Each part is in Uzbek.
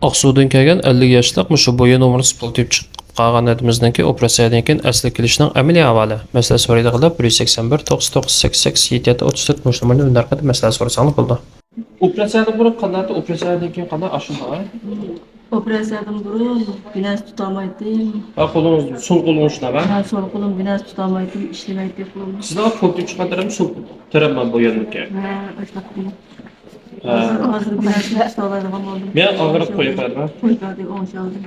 Aqsudan kelgan 50 yoshlik mushu bo'yi nomeri spol deb chiqib qolgan adimizdanki operatsiyadan keyin asli kelishning amaliy avvali. Masala so'raydiganlar 181 9988 7734 mush nomerni undarqada masala so'rasangiz bo'ldi. Operatsiyadan burun qanday operatsiyadan keyin qanday ashunday? Operatsiyadan burun binas tutamaydim. Ha qo'lingiz sol qo'lingiz shunaqa. Ha, sol qo'lim binas tutamaydim, ishlamaydi qo'lim. Sizlar qo'l deb chiqartirib sol taraman bo'yanlikka. Ha, o'shatdim. Hozir binas tutamaydigan bo'ldim. Men og'rib qo'yarman. Qo'yadi, o'shaldi.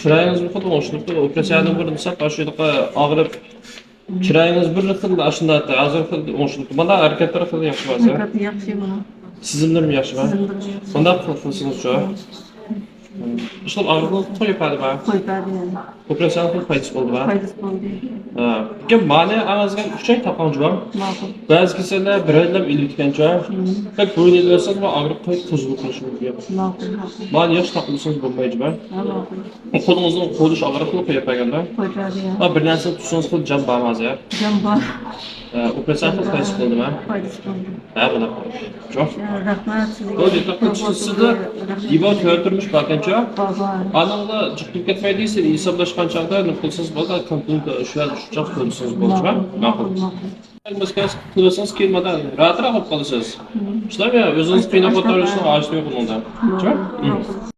Chirayingiz bir xil o'ng'ishlikda operatsiyadan burun sal qashiydiqa og'rib chirayingiz bir xil ashunda hozir xil o'ng'ishlikda. Mana harakatlari xil yaxshi bo'lsa. Harakati yaxshi buni. Sizimdir yaxshimi? Sizimdir yaxshi. Bunda qilsangiz shu. Ishlar og'riqni qo'yadi va Qo'yadi yani. operatsiyadan xil foydasi bo'ldi va. Foydasi bo'ldi. Ha. Lekin mani anazga 3 oy taqonchi bor. Ma'qul. Ba'zi kasallar bir oylab ilitgancha. Bak bu yillarsa va og'riq qo'yib qo'zg'ib qilish mumkin. Ma'qul, ma'qul. Mani yosh taqilsangiz bo'lmaydi va. Ha, ma'qul. Qo'lingizni qo'lish og'riqni qo'yib qo'yganda. Qo'yadi yani. Ha bir narsa tutsangiz xil jam bo'lmaz ya. Jamba. Operatsiyadan xil foydasi bo'ldimi? Foydasi bo'ldi. Ha, buni. Jo'q. Rahmat sizga. Qo'l yetaqchisiz Ivo ko'rtirmish bakancha. Baba. Anamda chiqib ketmaydiysa, hisoblashgan chaqda nima qilsangiz bo'ladi, kompyuter shu joq qo'ysangiz bo'ladi, ma'qul. Bizga qilsangiz kelmadan rahatroq bo'lib qolasiz. Shularga o'zingiz qiynab o'tirishni ochdi yo'q unda. Jo'q?